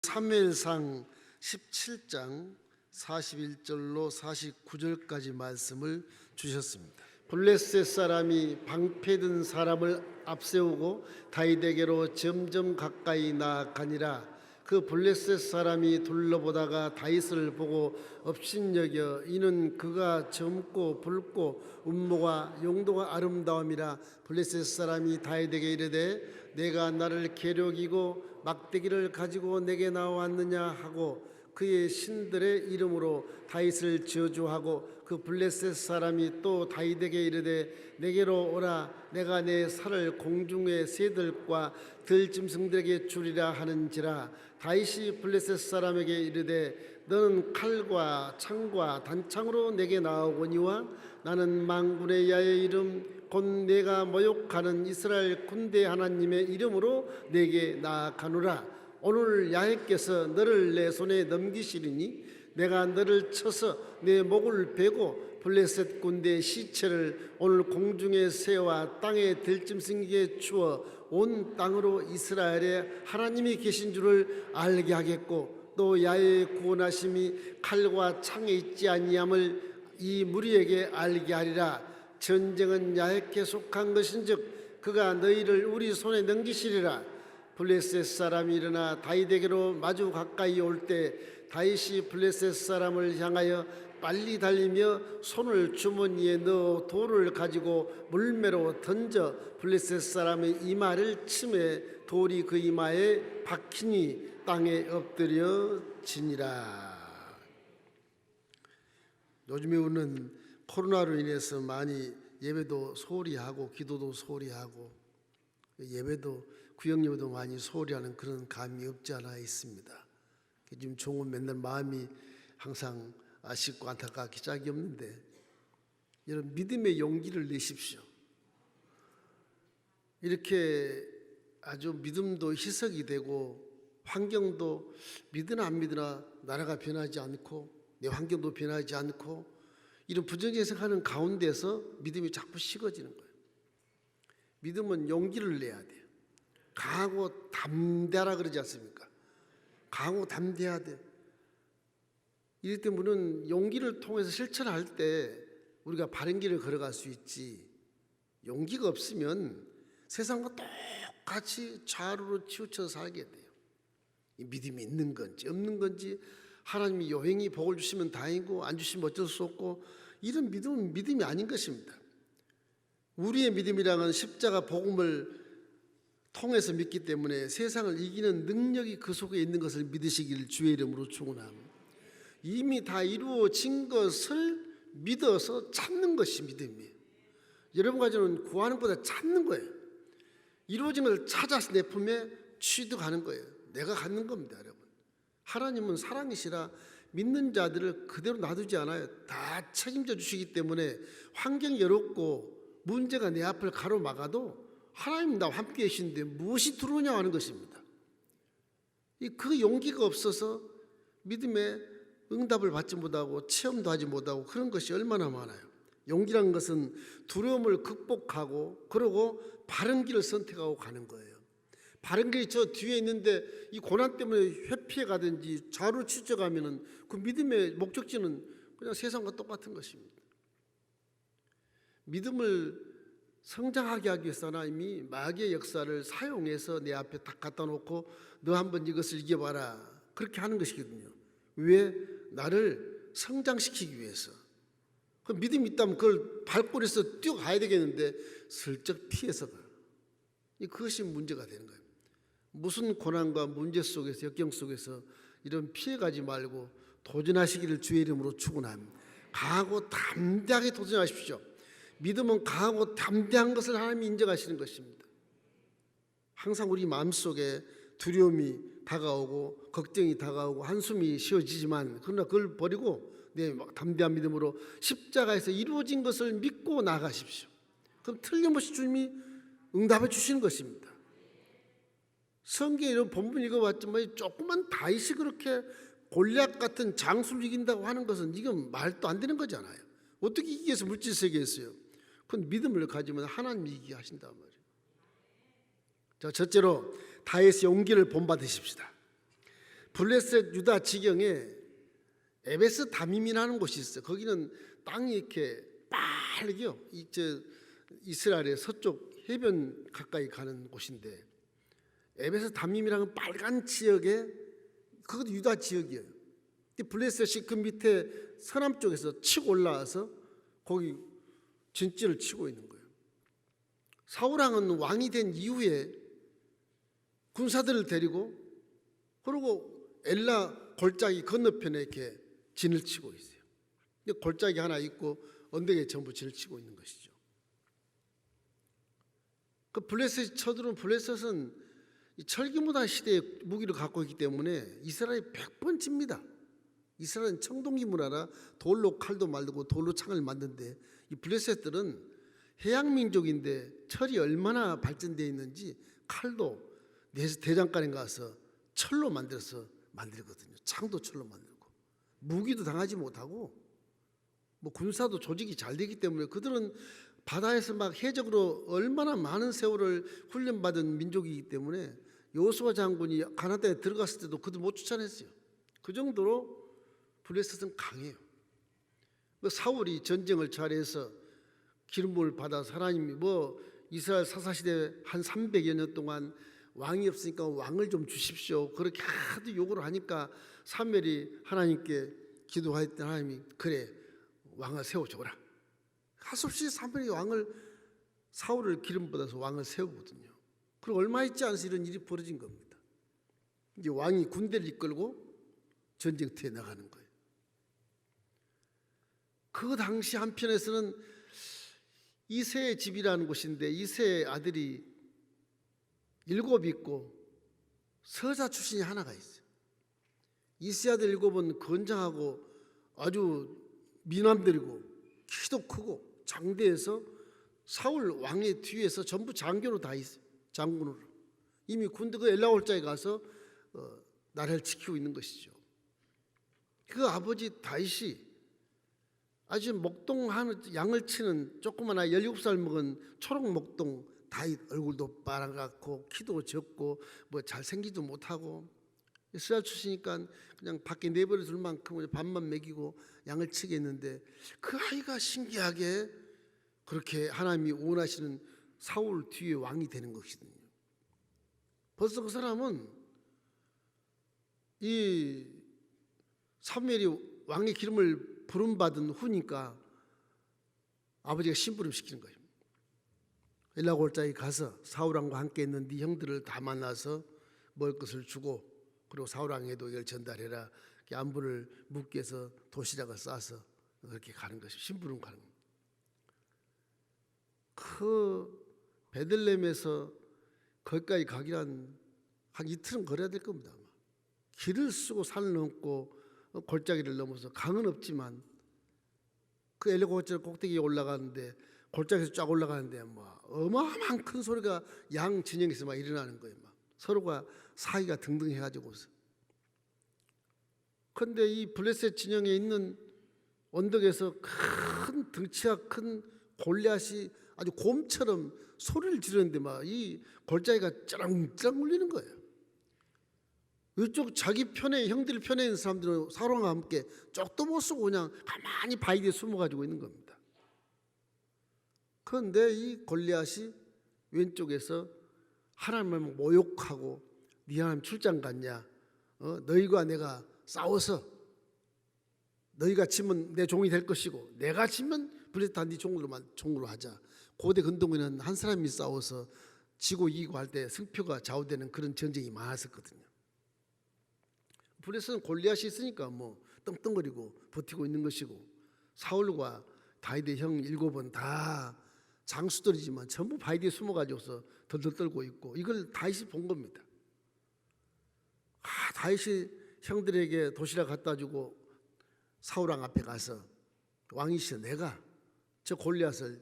사무엘상 17장 41절로 49절까지 말씀을 주셨습니다. 블레셋 사람이 방패든 사람을 앞세우고 다윗에게로 점점 가까이 나아가니라. 그 블레셋 사람이 둘러보다가 다윗을 보고 업신여겨 이는 그가 젊고 붉고 운모가 용도가 아름다움이라. 블레셋 사람이 다윗에게 이르되 내가 나를 계력이고 막대기를 가지고 내게 나왔느냐 하고 그의 신들의 이름으로 다윗을 저주하고 그 블레셋 사람이 또 다윗에게 이르되 내게로 오라 내가 내 살을 공중의 새들과 들짐승들에게 주리라 하는지라. 다윗이 블레셋 사람에게 이르되 너는 칼과 창과 단창으로 내게 나오거니와 나는 만군의 야의 이름 곧 내가 모욕하는 이스라엘 군대 하나님의 이름으로 내게 나아가노라. 오늘 야훼께서 너를 내 손에 넘기시리니 내가 너를 쳐서 내 목을 베고 블레셋 군대의 시체를 오늘 공중의 새와 땅의 들짐승에게 주어 온 땅으로 이스라엘의 하나님이 계신 줄을 알게 하겠고 또 야훼의 구원하심이 칼과 창에 있지 아니함을 이 무리에게 알게 하리라. 전쟁은 야훼께 속한 것인즉 그가 너희를 우리 손에 넘기시리라. 블레셋 사람이 일어나 다윗에게로 마주 가까이 올 때 다윗이 블레셋 사람을 향하여 빨리 달리며 손을 주머니에 넣어 돌을 가지고 물매로 던져 블레셋 사람의 이마를 치매 돌이 그 이마에 박히니 땅에 엎드려 지니라. 요즘에 우리는 코로나로 인해서 많이 예배도 소홀히 하고 기도도 소홀히 하고 예배도 구역 예배도 많이 소홀히 하는 그런 감이 없지 않아 있습니다. 지금 종은 맨날 마음이 항상 아쉽고 안타깝기 짝이 없는데 여러분 믿음의 용기를 내십시오. 이렇게 아주 믿음도 희석이 되고 환경도 믿으나 안 믿으나 나라가 변하지 않고 내 환경도 변하지 않고 이런 부정해석하는 가운데서 믿음이 자꾸 식어지는 거예요. 믿음은 용기를 내야 돼요. 강하고 담대하라 그러지 않습니까? 강하고 담대해야 돼. 이럴 때 우리는 용기를 통해서 실천할 때 우리가 바른 길을 걸어갈 수 있지. 용기가 없으면 세상과 똑같이 좌우로 치우쳐 살게 돼요. 이 믿음이 있는 건지 없는 건지 하나님이 요행히 복을 주시면 다행이고 안 주시면 어쩔 수 없고 이런 믿음은 믿음이 아닌 것입니다. 우리의 믿음이랑은 십자가 복음을 통해서 믿기 때문에 세상을 이기는 능력이 그 속에 있는 것을 믿으시기를 주의 이름으로 축원합니다. 이미 다 이루어진 것을 믿어서 찾는 것이 믿음이에요. 여러분과 저는 구하는 것보다 찾는 거예요. 이루어진 것을 찾아서 내 품에 취득하는 거예요. 내가 갖는 겁니다, 여러분. 하나님은 사랑이시라 믿는 자들을 그대로 놔두지 않아요. 다 책임져 주시기 때문에 환경이 어렵고 문제가 내 앞을 가로막아도 하나님 나와 함께 계신데 무엇이 들어오냐 하는 것입니다. 그 용기가 없어서 믿음의 응답을 받지 못하고 체험도 하지 못하고 그런 것이 얼마나 많아요. 용기란 것은 두려움을 극복하고 그러고 바른 길을 선택하고 가는 거예요. 바른 길이 저 뒤에 있는데 이 고난 때문에 회피해 가든지 좌우로 치쳐가면은 그 믿음의 목적지는 그냥 세상과 똑같은 것입니다. 믿음을 성장하게 하기 위해서 하나님이 마귀의 역사를 사용해서 내 앞에 딱 갖다 놓고 너 한번 이것을 이겨봐라 그렇게 하는 것이거든요. 왜? 나를 성장시키기 위해서. 그 믿음이 있다면 그걸 발골해서 뛰어가야 되겠는데 슬쩍 피해서 가. 그것이 문제가 되는 거예요. 무슨 고난과 문제 속에서 역경 속에서 이런 피해가지 말고 도전하시기를 주의 이름으로 축원합니다. 강하고 담대하게 도전하십시오. 믿음은 강하고 담대한 것을 하나님이 인정하시는 것입니다. 항상 우리 마음속에 두려움이 다가오고 걱정이 다가오고 한숨이 쉬어지지만 그러나 그걸 버리고 내 담대한 믿음으로 십자가에서 이루어진 것을 믿고 나가십시오. 그럼 틀림없이 주님이 응답해 주시는 것입니다. 성경에 이런 본문 읽어봤지만 조그만 다윗이 그렇게 골리앗 같은 장수를 이긴다고 하는 것은 이건 말도 안 되는 거잖아요. 어떻게 이기겠어요? 물질 세계에서요. 그건 믿음을 가지면 하나님이 이기게 하신단 말이에요. 자, 첫째로 다윗의 용기를 본받으십시다. 블레셋 유다 지경에 에베스 다밈이라는 곳이 있어요. 거기는 땅이 이렇게 빠르게요. 이스라엘의 서쪽 해변 가까이 가는 곳인데, 에베스 다밈이라는 빨간 지역에, 그것도 유다 지역이에요. 블레셋이 그 밑에 서남 쪽에서 치고 올라와서 거기 진지를 치고 있는 거예요. 사울왕은 왕이 된 이후에 군사들을 데리고, 그리고 엘라 골짜기 건너편에 이렇게 진을 치고 있어요. 골짜기 하나 있고 언덕에 전부 진을 치고 있는 것이죠. 그 블레셋이 쳐들어온, 블레셋은 철기무단 시대의 무기를 갖고 있기 때문에 이스라엘이 100번 칩니다. 이스라엘은 청동기 문화라 돌로 칼도 만들고 돌로 창을 만드는데, 이 블레셋들은 해양 민족인데 철이 얼마나 발전되어 있는지 칼도 대장간에 가서 철로 만들어서 만들거든요. 창도 철로 만들고, 무기도 당하지 못하고, 뭐 군사도 조직이 잘 되기 때문에 그들은 바다에서 막 해적으로 얼마나 많은 세월을 훈련받은 민족이기 때문에 여호수아 장군이 가나안 땅에 들어갔을 때도 그들 못 쫓아냈어요. 그 정도로 블레셋은 강해요. 사울이 전쟁을 잘해서 기름부을 받아서 하나님이 이스라엘 사사시대 한 300여 년 동안 왕이 없으니까 왕을 좀 주십시오, 그렇게 하도 요구를 하니까 사무엘이 하나님께 기도하였더니 하나님이 그래, 왕을 세워줘라. 하소없이 사무엘이 사울을 기름 받아서 왕을 세우거든요. 그리고 얼마 있지 않아서 이런 일이 벌어진 겁니다. 이제 왕이 군대를 이끌고 전쟁터에 나가는 거예요. 그 당시 한편에서는 이새의 집이라는 곳인데, 이새의 아들이 7 있고 서자 출신이 하나가 있어요. 이새 아들 7은 건장하고 아주 미남들이고 키도 크고 장대해서 사울 왕의 뒤에서 전부 장교로 다 있어요. 장군으로 이미 군대 그 엘라올자에 가서 나라를 지키고 있는 것이죠. 그 아버지 다윗이 아주 목동하는 양을 치는 조그마한 17살 먹은 초록 목동 다윗, 얼굴도 빨갛고 키도 적고 뭐 잘생기도 못하고 이스라엘 출신이니까 그냥 밖에 내버려 둘 만큼 밥만 먹이고 양을 치게 했는데, 그 아이가 신기하게 그렇게 하나님이 원하시는 사울 뒤에 왕이 되는 것이거든요. 벌써 그 사람은 이 사무엘이 왕의 기름을 부름받은 후니까 아버지가 심부름 시키는 거예요. 엘라 골짜기 가서 사울왕과 함께 있는 네 형들을 다 만나서 먹을 것을 주고, 그리고 사울왕에도 이걸 전달해라. 안부를 묻기 위해서 도시락을 싸서 그렇게 가는 것이 심부름 가는 겁니다. 그 베들레헴에서 거기까지 가기란 한 이틀은 걸어야 될 겁니다. 길을 쓰고 산을 넘고 골짜기를 넘어서, 강은 없지만 그 엘라 골짜기 꼭대기에 올라가는데, 골짜기에서 쫙 올라가는데 어마어마한 큰 소리가 양 진영에서 막 일어나는 거예요. 서로가 사이가 등등해가지고서. 그런데 이 블레셋 진영에 있는 언덕에서 큰 덩치가 큰 골리앗이 아주 곰처럼 소리를 지르는데 이 골짜기가 쩌렁쩌렁 울리는 거예요. 이쪽 자기 편에, 형들 편에 있는 사람들은 사울왕과 함께 쪽도 못 쓰고 그냥 가만히 바위 뒤에 숨어가지고 있는 겁니다. 그런데 이 골리앗이 왼쪽에서 하나님을 모욕하고, 네 하나님 출장 갔냐? 너희가 내가 싸워서 너희가 치면 내 종이 될 것이고, 내가 치면 블레셋 다 네 종으로 하자. 고대 근동에는 한 사람이 싸워서 지고 이기고 할 때 승표가 좌우되는 그런 전쟁이 많았었거든요. 블레셋은 골리앗이 있으니까 떵떵거리고 버티고 있는 것이고, 사울과 다윗의 형 7은 다 장수들이지만 전부 바위 뒤에 숨어가지고서 덜덜 떨고 있고, 이걸 다윗이 본 겁니다. 다윗이 형들에게 도시락 갖다 주고 사울왕 앞에 가서, 왕이시여 내가 저 골리앗을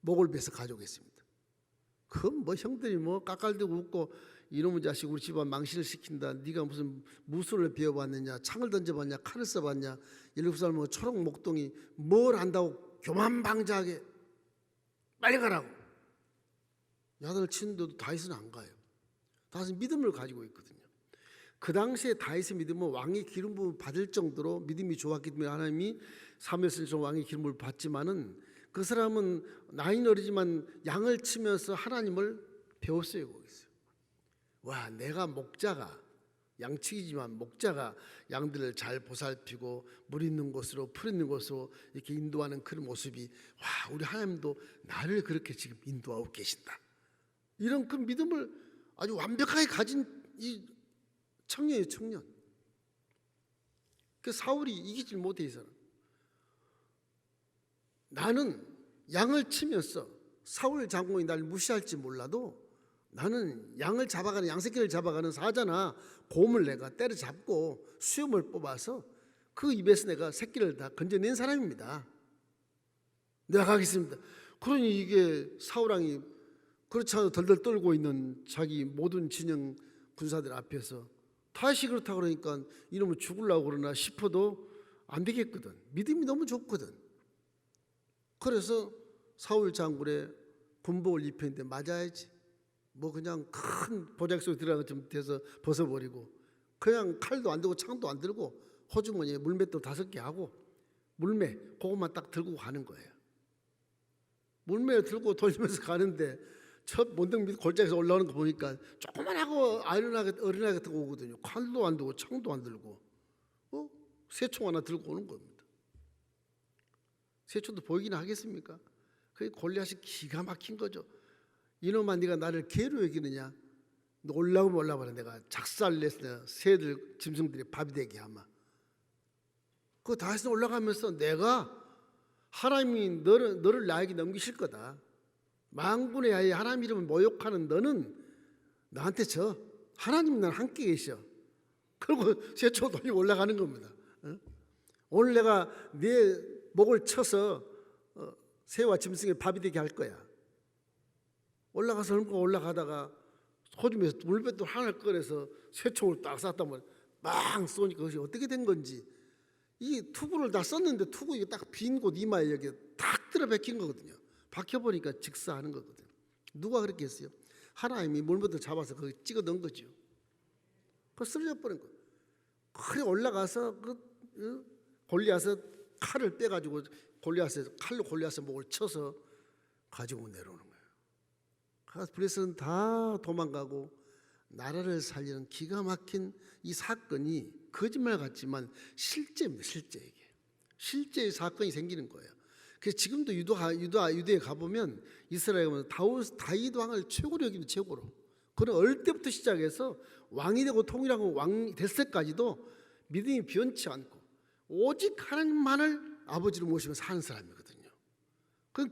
목을 베서 가져오겠습니다. 그건 형들이 깎아대고 웃고, 이놈의 자식 우리 집안 망신을 시킨다, 네가 무슨 무술을 배워봤느냐, 창을 던져봤냐, 칼을 써봤냐, 7살 초록 목동이 뭘 안다고 교만방자하게 빨리 가라고 야단을 치는데도 다윗은 안 가요. 다윗은 믿음을 가지고 있거든요. 그 당시에 다윗의 믿음은 왕의 기름 부음을 받을 정도로 믿음이 좋았기 때문에 하나님이 사무엘처럼 왕의 기름을 받지만은 그 사람은 나이는 어리지만 양을 치면서 하나님을 배웠어요. 거기서. 와, 내가 목자가 양치기지만 목자가 양들을 잘 보살피고 물 있는 곳으로 풀 있는 곳으로 이렇게 인도하는 그런 모습이, 와, 우리 하나님도 나를 그렇게 지금 인도하고 계신다. 이런 그 믿음을 아주 완벽하게 가진 이 청년이에요, 청년. 그 사울이 이기질 못해. 이 사람. 나는 양을 치면서 사울 장군이 날 무시할지 몰라도 나는 양을 잡아가는, 양새끼를 잡아가는 사자나 곰을 내가 때려잡고 수염을 뽑아서 그 입에서 내가 새끼를 다 건져낸 사람입니다. 내가 가겠습니다. 그러니 이게 사울왕이 그렇지 않아도 덜덜 떨고 있는 자기 모든 진영 군사들 앞에서 다시 그렇다 그러니까 이놈을 죽으려고 그러나 싶어도 안 되겠거든. 믿음이 너무 좋거든. 그래서 사울 장군의 군복을 입혔는데 맞아야지. 뭐 그냥 큰 보자기 속에 들어간 것처럼 돼서 벗어버리고 그냥 칼도 안 들고 창도 안 들고 호주머니에 물맷도 5개 하고 물맷 그것만 딱 들고 가는 거예요. 물맷을 들고 돌리면서 가는데 첫 mon등 밑 골짜기에서 올라오는 거 보니까 조그만하고 어린아이 같은 거 오거든요. 칼도 안 들고 창도 안 들고 새총 하나 들고 오는 겁니다. 새총도 보이긴 하겠습니까? 그 골리앗이 기가 막힌 거죠. 이놈아, 네가 나를 개로 여기느냐? 너 올라오면 올라와라. 내가 작살내서 새들 짐승들이 밥이 되게 하마. 그 다시 올라가면서 내가 하나님이 너를 나에게 넘기실 거다. 만군의 아이 하나님 이름을 모욕하는 너는 나한테 져. 하나님이 나랑 함께 계셔. 그리고 새총 돌리고 올라가는 겁니다. 오늘 내가 네 목을 쳐서 새와 짐승의 밥이 되게 할 거야. 올라가서 올라가다가 호주머니에서 물맷돌 하나를 꺼내서 새총을 딱 쐈다면 빵 쏘니까 그것이 어떻게 된 건지, 이 투구를 다 썼는데 투구 이게 딱 빈 곳 이마에 여기 탁 들어 박힌 거거든요. 박혀보니까 직사하는 거거든요. 누가 그렇게 했어요? 하나님이 물맷돌 잡아서 거기 찍어 넣은 거죠. 그 쓰러져 버린 거예요. 그래 올라가서 골리앗의 칼을 빼가지고 칼로 골리앗의 목을 쳐서 가지고 내려오는 거예요. 그래서 블레셋은 다 도망가고 나라를 살리는 기가 막힌 이 사건이 거짓말 같지만 실제입니다. 실제의 사건이 생기는 거예요. 그래서 지금도 유대에 가보면 이스라엘에 가면 다윗 왕을 최고로 여기는 최고로. 그는 어릴 때부터 시작해서 왕이 되고 통일하고 왕이 될 때까지도 믿음이 변치 않고 오직 하나님만을 아버지로 모시고 사는 사람이거든요.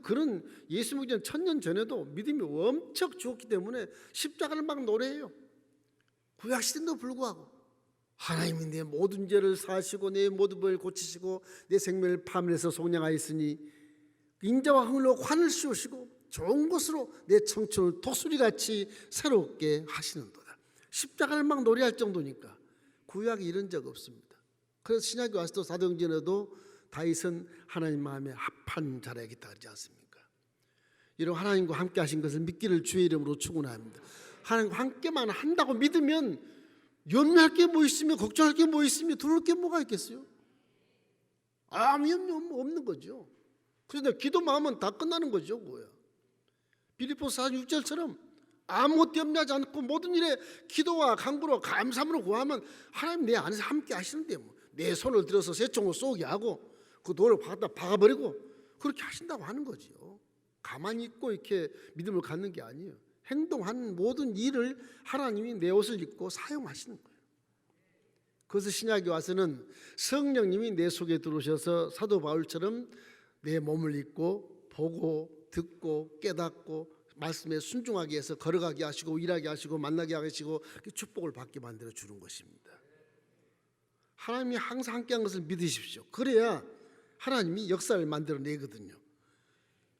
그는 예수 믿기 전 1000년 전에도 믿음이 엄청 죽었기 때문에 십자가를 막 노래해요. 구약시대도 불구하고 하나님이 내 모든 죄를 사하시고 내 모든 벌을 고치시고 내 생명을 파멸해서 속량하였으니 인자와 흥로 환을 씌우시고 좋은 것으로 내 청춘을 독수리같이 새롭게 하시는도다. 십자가를 막 노래할 정도니까 구약이 이런 적 없습니다. 그래서 신약에 왔을 때 사도행전에도 다윗은 하나님 마음에 합한 자라야겠다 하지 않습니까? 이런 하나님과 함께 하신 것을 믿기를 주의 이름으로 축원합니다. 하나님과 함께만 한다고 믿으면 염려할 게 뭐 있으며 걱정할 게 뭐 있으며 두려울 게 뭐가 있겠어요? 아무 염려 없는 거죠. 그래서 기도만 하면 다 끝나는 거죠. 뭐야? 빌립보서 4:6절처럼 아무것도 염려하지 않고 모든 일에 기도와 간구로 감사함으로 구하면 하나님 내 안에서 함께 하시는데 내 손을 들어서 새총을 쏘게 하고 그 돌을 박아버리고 그렇게 하신다고 하는 거지요. 가만히 있고 이렇게 믿음을 갖는 게 아니에요. 행동하는 모든 일을 하나님이 내 옷을 입고 사용하시는 거예요. 그래서 신약에 와서는 성령님이 내 속에 들어오셔서 사도 바울처럼 내 몸을 입고 보고 듣고 깨닫고 말씀에 순종하게 해서 걸어가게 하시고 일하게 하시고 만나게 하시고 축복을 받게 만들어 주는 것입니다. 하나님이 항상 함께한 것을 믿으십시오. 그래야 하나님이 역사를 만들어내거든요.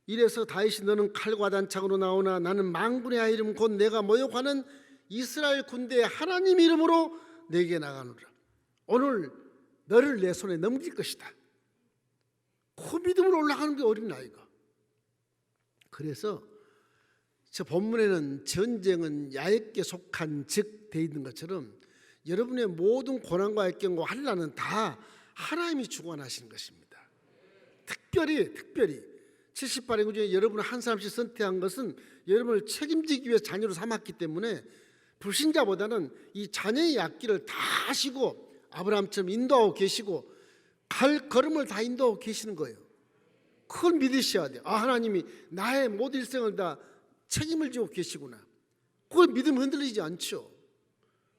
이래서 다윗이 너는 칼과 단창으로 나오나 나는 만군의 아이 이름 곧 내가 모욕하는 이스라엘 군대의 하나님 이름으로 내게 나가노라. 오늘 너를 내 손에 넘길 것이다. 그 믿음으로 올라가는 게 어린아이가. 그래서 저 본문에는 전쟁은 야훼께 속한 즉 돼 있는 것처럼 여러분의 모든 고난과 역경과 환난은 다 하나님이 주관하시는 것입니다. 특별히 78인 그 중에 여러분을 한 사람씩 선택한 것은 여러분을 책임지기 위해 자녀로 삼았기 때문에 불신자보다는 이 자녀의 앞길을 다 하시고 아브라함처럼 인도하고 계시고 갈 걸음을 다 인도하고 계시는 거예요. 그걸 믿으셔야 돼요. 아, 하나님이 나의 모든 일생을 다 책임을 지고 계시구나. 그걸 믿으면 흔들리지 않죠.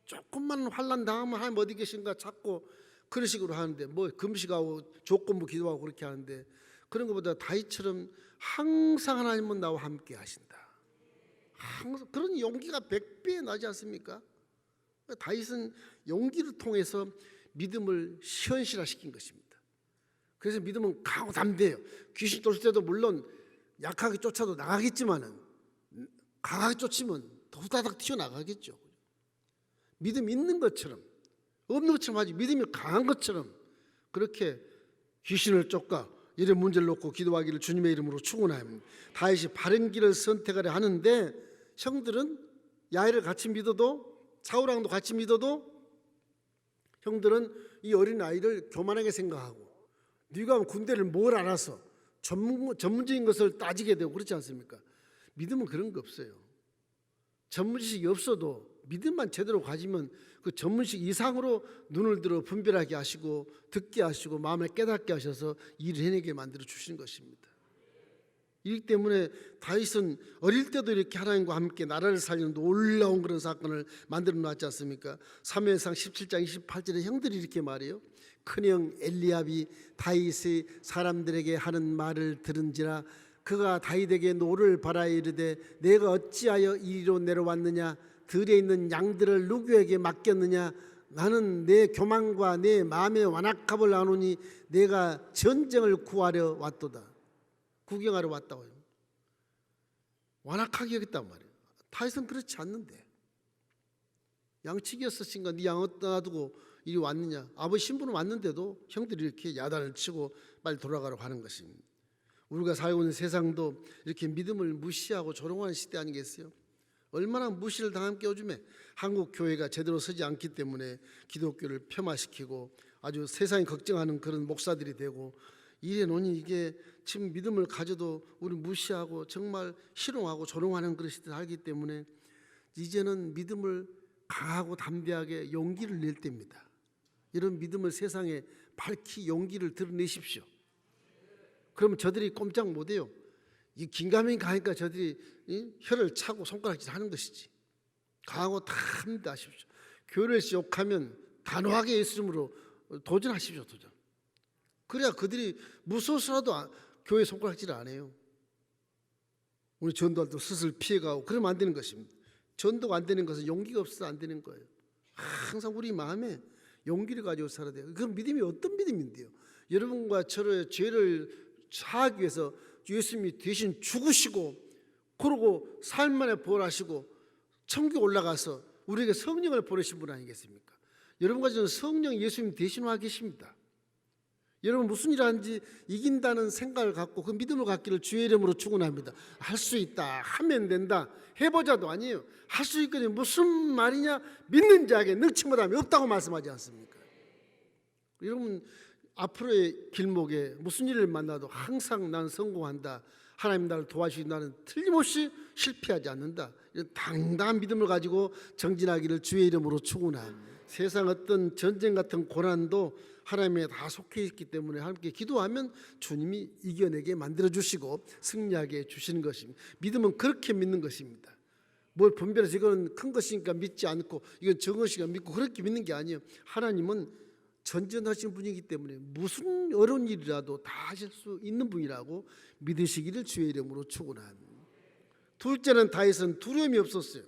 조금만 환난 당하면 하나님 어디 계신가 찾고 그런 식으로 하는데, 뭐 금식하고 조건부 기도하고 그렇게 하는데, 그런 것보다 다윗처럼 항상 하나님은 나와 함께 하신다. 항상 그런 용기가 100배 나지 않습니까? 다윗은 용기를 통해서 믿음을 현실화시킨 것입니다. 그래서 믿음은 강하고 담대해요. 귀신 쫓을 때도 물론 약하게 쫓아도 나가겠지만은 강하게 쫓으면 더 후다닥 튀어나가겠죠. 믿음이 있는 것처럼 없는 것처럼 하지, 믿음이 강한 것처럼 그렇게 귀신을 쫓아 이런 문제를 놓고 기도하기를 주님의 이름으로 축원합니다. 다윗이 바른 길을 선택하려 하는데 형들은 야훼를 같이 믿어도, 사울왕도 같이 믿어도 형들은 이 어린 아이를 교만하게 생각하고, 네가 군대를 뭘 알아서 전문적인 것을 따지게 되고 그렇지 않습니까? 믿음은 그런 거 없어요. 전문지식이 없어도 믿음만 제대로 가지면 그 전문식 이상으로 눈을 들어 분별하게 하시고 듣게 하시고 마음을 깨닫게 하셔서 일을 해내게 만들어 주시는 것입니다. 이기 때문에 다윗은 어릴 때도 이렇게 하나님과 함께 나라를 살리는 놀라운 그런 사건을 만들어 놨지 않습니까? 사무엘상 17장 28절에 형들이 이렇게 말해요. 큰형 엘리압이 다윗의 사람들에게 하는 말을 들은지라 그가 다윗에게 노를 바라 이르되 내가 어찌하여 이리로 내려왔느냐, 들에 있는 양들을 누구에게 맡겼느냐, 나는 내 교만과 내 마음의 완악함을 아노니 내가 전쟁을 구하려 왔도다. 구경하러 왔다고요. 완악하게 여겼단 말이에요. 다윗은 그렇지 않는데, 양치기였으니까 네 양 놔두고 이리 왔느냐. 아버지 신부는 왔는데도 형들이 이렇게 야단을 치고 빨리 돌아가라고 하는 것입니다. 우리가 살고 있는 세상도 이렇게 믿음을 무시하고 조롱하는 시대 아니겠어요? 얼마나 무시를 당함께 요즘에 한국 교회가 제대로 서지 않기 때문에 기독교를 폄하시키고 아주 세상이 걱정하는 그런 목사들이 되고 이래 놓니 이게 지금 믿음을 가져도 우리 무시하고 정말 희롱하고 조롱하는 그런 시대를 살기 때문에 이제는 믿음을 강하고 담대하게 용기를 낼 때입니다. 이런 믿음을 세상에 밝히 용기를 드러내십시오. 그러면 저들이 꼼짝 못해요. 이 긴가민이 가니까 저들이 혀를 차고 손가락질 하는 것이지. 강하고 담대하십시오. 교회를 욕하면 단호하게 예수 이름으로 도전하십시오. 도전. 그래야 그들이 무서워서라도 교회 손가락질 안 해요. 우리 전도할 때 스스로 피해가고 그러면 안 되는 것입니다. 전도가 안 되는 것은 용기가 없어서 안 되는 거예요. 항상 우리 마음에 용기를 가지고 살아야 돼요. 그 믿음이 어떤 믿음인데요? 여러분과 저의 죄를 사하기 위해서 예수님이 대신 죽으시고 그러고 삶만에 부활하시고 천국에 올라가서 우리에게 성령을 보내신 분 아니겠습니까? 여러분과 저는 성령 예수님 대신 와 계십니다. 여러분 무슨 일 하는지 이긴다는 생각을 갖고 그 믿음을 갖기를 주의 이름으로 축원합니다. 할 수 있다, 하면 된다, 해보자도 아니에요. 할 수 있거든요. 무슨 말이냐? 믿는 자에게 능치 못함이 없다고 말씀하지 않습니까? 여러분 앞으로의 길목에 무슨 일을 만나도 항상 난 성공한다, 하나님 나를 도와주시, 나는 틀림없이 실패하지 않는다, 이런 당당한 믿음을 가지고 정진하기를 주의 이름으로 축원합니다. 세상 어떤 전쟁 같은 고난도 하나님에 다 속해 있기 때문에 함께 기도하면 주님이 이겨내게 만들어주시고 승리하게 해주시는 것입니다. 믿음은 그렇게 믿는 것입니다. 뭘 분별해서 이건 큰 것이니까 믿지 않고 이건 적은 것이니까 믿고 그렇게 믿는 게 아니에요. 하나님은 전전하신 분이기 때문에 무슨 어려운 일이라도 다 하실 수 있는 분이라고 믿으시기를 주의 이름으로 축원합니다. 둘째는 다윗은 두려움이 없었어요.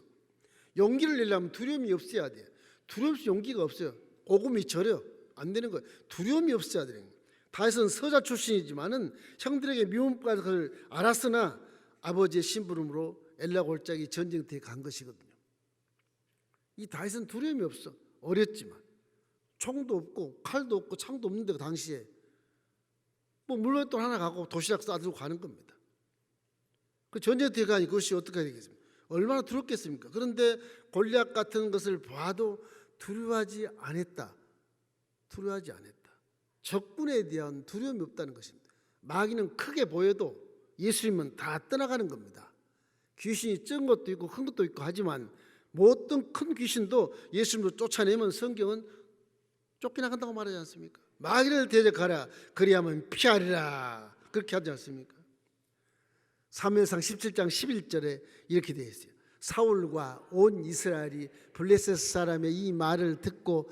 용기를 내려면 두려움이 없어야 돼요. 두려움 없이 용기가 없어요. 오금이 저려 안 되는 거예요. 두려움이 없어야 되는 거예요. 다윗은 서자 출신이지만은 형들에게 미움받을 것을 알았으나 아버지의 심부름으로 엘라 골짜기 전쟁터에 간 것이거든요. 이 다윗은 두려움이 없어. 어렸지만 총도 없고 칼도 없고 창도 없는데 그 당시에 뭐 물맷돌 하나 갖고 도시락 싸들고 가는 겁니다. 그 전쟁터에 가니 그것이 어떻게 되겠습니까? 얼마나 두렵겠습니까? 그런데 골리앗 같은 것을 봐도 두려워하지 않았다. 두려워하지 않았다. 적군에 대한 두려움이 없다는 것입니다. 마귀는 크게 보여도 예수님은 다 떠나가는 겁니다. 귀신이 적은 것도 있고 큰 것도 있고 하지만 어떤 큰 귀신도 예수님을 쫓아내면 성경은 쫓겨나간다고 말하지 않습니까? 마귀를 대적하라 그리하면 피하리라 그렇게 하지 않습니까? 사무엘상 17장 11절에 이렇게 되어 있어요. 사울과 온 이스라엘이 블레셋 사람의 이 말을 듣고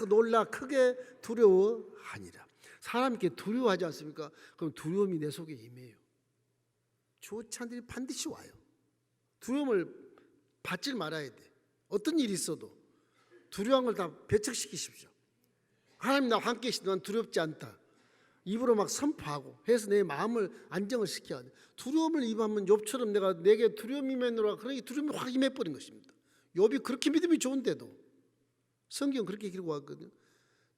놀라 크게 두려워하니라. 사람이 이렇게 두려워하지 않습니까? 그럼 두려움이 내 속에 임해요. 좋지 않은 일이 반드시 와요. 두려움을 받지 말아야 돼. 어떤 일이 있어도 두려운 걸 다 배척시키십시오. 하나님 나와 함께 계시되 난 두렵지 않다. 입으로 막 선포하고 해서 내 마음을 안정을 시켜야 돼. 두려움을 입으면 욥처럼 내게 두려움이 임했노라. 그러니 두려움이 확 임해버린 것입니다. 욥이 그렇게 믿음이 좋은데도 성경 그렇게 기록하거든요.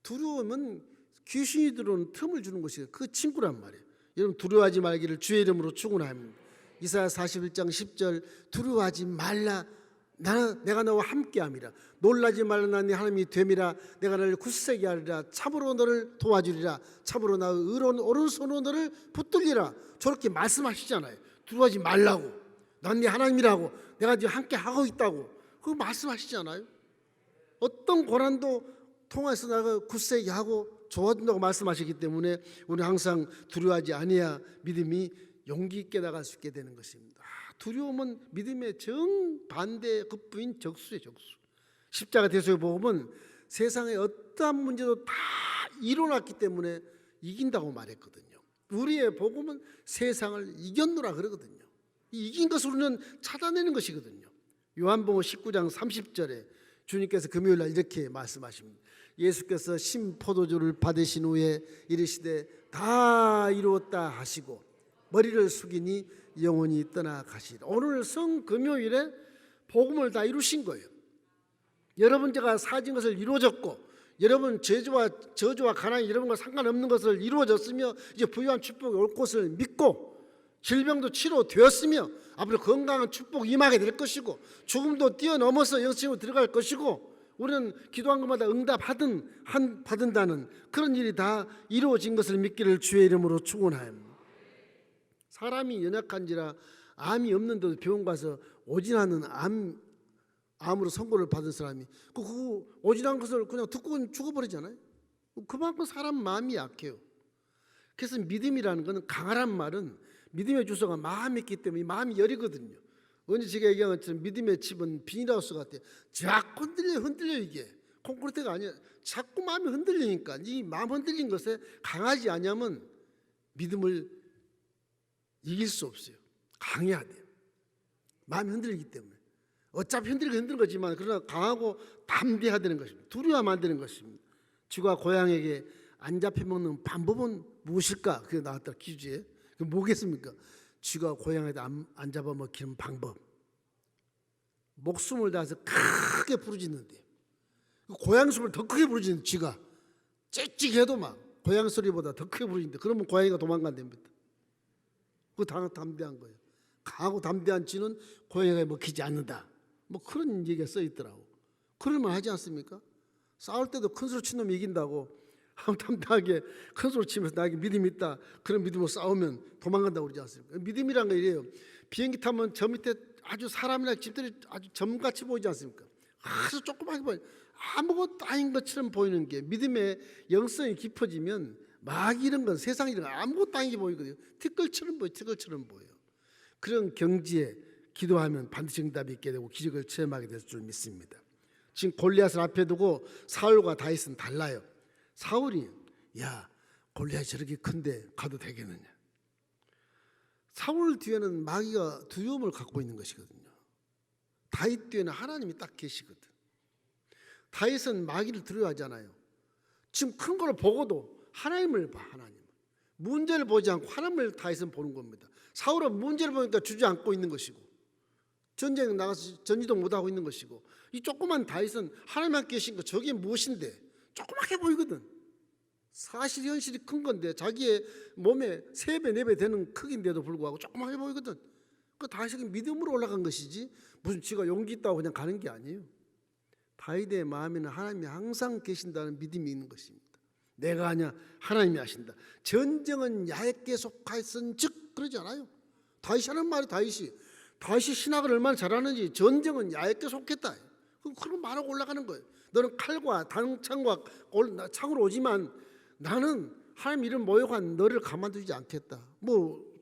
두려움은 귀신이 들어오는 틈을 주는 것이 그 친구란 말이에요. 여러분 두려워하지 말기를 주의 이름으로 축원합니다. 이사야 41장 10절 두려워하지 말라 내가 너와 함께함이라. 놀라지 말라 나네 하나님이 됨이라. 내가 너를 굳세게 하리라. 참으로 너를 도와주리라. 참으로 나의 의로운 오른손으로 너를 붙들리라. 저렇게 말씀하시잖아요. 두려워하지 말라고. 난 네 하나님이라고. 내가 네 함께 하고 있다고. 그거 말씀하시잖아요. 어떤 고난도 통해서 나가 굳세게 하고 도와준다고 말씀하시기 때문에 우리는 항상 두려워하지 아니야 믿음이 용기 있게 나갈 수 있게 되는 것입니다. 두려움은 믿음의 정반대 급부인 적수예요. 적수. 십자가 대속의 복음은 세상의 어떠한 문제도 다 이뤄놨기 때문에 이긴다고 말했거든요. 우리의 복음은 세상을 이겼노라 그러거든요. 이긴 것을 우리는 찾아내는 것이거든요. 요한복음 19장 30절에 주님께서 금요일날 이렇게 말씀하십니다. 예수께서 신포도주를 받으신 후에 이르시되 다 이루었다 하시고 머리를 숙이니 영원히 떠나가시리라. 오늘 성금요일에 복음을 다 이루신 거예요. 여러분 제가 사진 것을 이루어졌고 여러분 저주와 가난이 여러분과 상관없는 것을 이루어졌으며 이제 부유한 축복이 올 것을 믿고 질병도 치료되었으며 앞으로 건강한 축복이 임하게 될 것이고 죽음도 뛰어넘어서 영생으로 들어갈 것이고 우리는 기도한 것마다 받은다는 그런 일이 다 이루어진 것을 믿기를 주의 이름으로 축원하옵니다. 사람이 연약한지라 암이 없는데도 병원 가서 오진하는 암으로 선고를 받은 사람이 그 오진한 것을 그냥 듣고 죽어버리잖아요. 그만큼 사람 마음이 약해요. 그래서 믿음이라는 것은 강하란 말은 믿음의 주소가 마음이 있기 때문에 마음이 여리거든요. 언제 제가 얘기한 것처럼 믿음의 칩은 비닐하우스 같아요. 자꾸 흔들려 이게 콘크리트가 아니야. 자꾸 마음이 흔들리니까 이 마음 흔들린 것에 강하지 않으면 믿음을 이길 수 없어요. 강해야 돼요. 마음이 흔들리기 때문에. 어차피 흔들리는 거지만 그러나 강하고 담대해야 되는 것입니다. 두려워하면 안 되는 것입니다. 쥐가 고양이에게 안 잡혀먹는 방법은 무엇일까? 그게 나왔다 퀴즈에. 그게 뭐겠습니까? 쥐가 고양이한테 안 잡아먹히는 방법. 목숨을 다해서 크게 부르짖는데 고양이 소리를 더 크게 부르짖는 쥐가 짹짹해도 막 고양이 소리보다 더 크게 부르짖는데 그러면 고양이가 도망간답니다. 그거 담대한 거예요. 강하고 담대한 쥐는 고양이가 먹히지 않는다. 뭐 그런 얘기가 써 있더라고. 그럴만 하지 않습니까? 싸울 때도 큰 소리 친 놈이 이긴다고 담대하게 큰 소리 치면서 나에게 믿음이 있다. 그런 믿음으로 싸우면 도망간다고 그러지 않습니까? 믿음이란 거 이래요. 비행기 타면 저 밑에 아주 사람이나 집들이 아주 점같이 보이지 않습니까? 아주 조그맣게 보여. 아무것도 아닌 것처럼 보이는 게 믿음의 영성이 깊어지면 막 이런 건 세상 이런 건 아무것도 아닌 게 보이거든요. 티끌처럼 보여. 티끌처럼 보여요. 그런 경지에 기도하면 반드시 응답이 있게 되고 기적을 체험하게 될 줄 믿습니다. 지금 골리앗을 앞에 두고 사울과 다윗은 달라요. 사울이 야 골리앗이 저렇게 큰데 가도 되겠느냐. 사울 뒤에는 마귀가 두려움을 갖고 있는 것이거든요. 다윗 뒤에는 하나님이 딱 계시거든. 다윗은 마귀를 두려워하잖아요. 지금 큰 걸 보고도 하나님을 봐. 하나님 문제를 보지 않고 하나님을 다윗은 보는 겁니다. 사울은 문제를 보니까 주저앉고 있는 것이고 전쟁에 나가서 전이도 못하고 있는 것이고 이 조그만 다윗은 하나님 함께 계신 거 저게 무엇인데 조그맣게 보이거든. 사실 현실이 큰 건데 자기의 몸에 3배 4배 되는 크기인데도 불구하고 조그맣게 보이거든. 그 다윗이 믿음으로 올라간 것이지 무슨 지가 용기 있다고 그냥 가는 게 아니에요. 다윗의 마음에는 하나님이 항상 계신다는 믿음이 있는 것입니다. 내가 아니야, 하나님이 하신다. 전쟁은 야훼께 속하였은즉 그러지 않아요. 다윗이 하는 말이 다윗이 신학을 얼마나 잘하는지 전쟁은 야훼께 속했다. 그런 말하고 올라가는 거예요. 너는 칼과 단창과 창으로 오지만 나는 하나님 이름 모욕한 너를 가만두지 않겠다.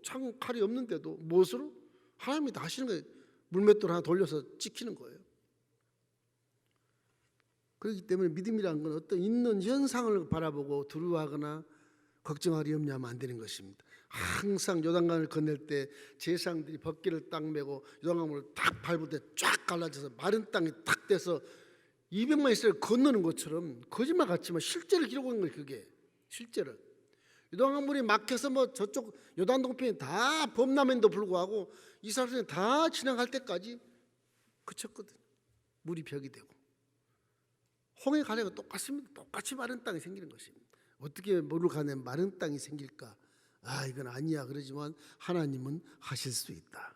창 칼이 없는데도 무엇으로? 하나님이 다 하시는 거예요. 물맷돌 하나 돌려서 찍히는 거예요. 그렇기 때문에 믿음이라는 건 어떤 있는 현상을 바라보고 두려워하거나 걱정하리 염려하면 안 되는 것입니다. 항상 요단강을 건널 때 제사장들이 벗개를 딱 메고 요단강을 딱 밟을 때 쫙 갈라져서 마른 땅이 탁 돼서 200만 이스라엘 건너는 것처럼 거짓말 같지만 실제를 기록한 거예요. 그게 실제를. 요단강물이 막혀서 저쪽 요단 동편이 다 범람인도 불구하고 이스라엘이 다 지나갈 때까지 그쳤거든. 물이 벽이 되고. 홍해 가래가 똑같습니다. 똑같이 마른 땅이 생기는 것입니다. 어떻게 물을 가내 마른 땅이 생길까? 이건 아니야. 그러지만 하나님은 하실 수 있다.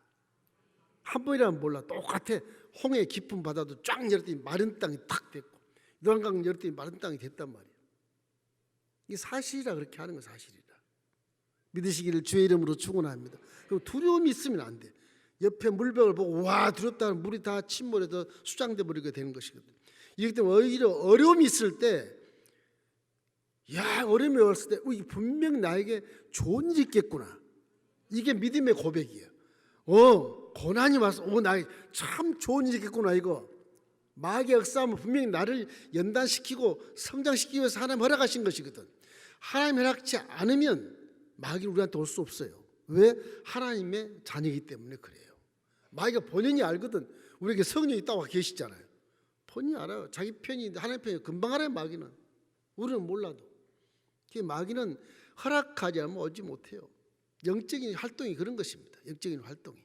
한 번이라면 몰라. 똑같아. 홍해 깊은 바다도 쫙 열었더니 마른 땅이 탁 됐고 요단강 열었더니 마른 땅이 됐단 말이에요. 이게 사실이라 그렇게 하는 건 사실이라. 믿으시기를 주의 이름으로 축원합니다. 그럼 두려움이 있으면 안 돼. 옆에 물벽을 보고 와 두렵다는 물이 다 침몰해서 수장돼 버리게 되는 것이거든. 이렇기 때문에 오히려 어려움이 있을 때 어려움이 왔을 때 분명 나에게 좋은 일이 있겠구나. 이게 믿음의 고백이에요. 고난이 와서 나에게 참 좋은 일이 있겠구나. 이거 마귀의 역사하면 분명히 나를 연단시키고 성장시키기 위해서 하나님 허락하신 것이거든. 하나님 허락지 않으면 마귀는 우리한테 올 수 없어요. 왜? 하나님의 자녀이기 때문에 그래요. 마귀가 본인이 알거든. 우리에게 성령이 있다고 계시잖아요. 본인이 알아요. 자기 편이 하나님 편이 금방 알아요. 마귀는. 우리는 몰라도. 마귀는 허락하지 않으면 오지 못해요. 영적인 활동이 그런 것입니다. 영적인 활동이.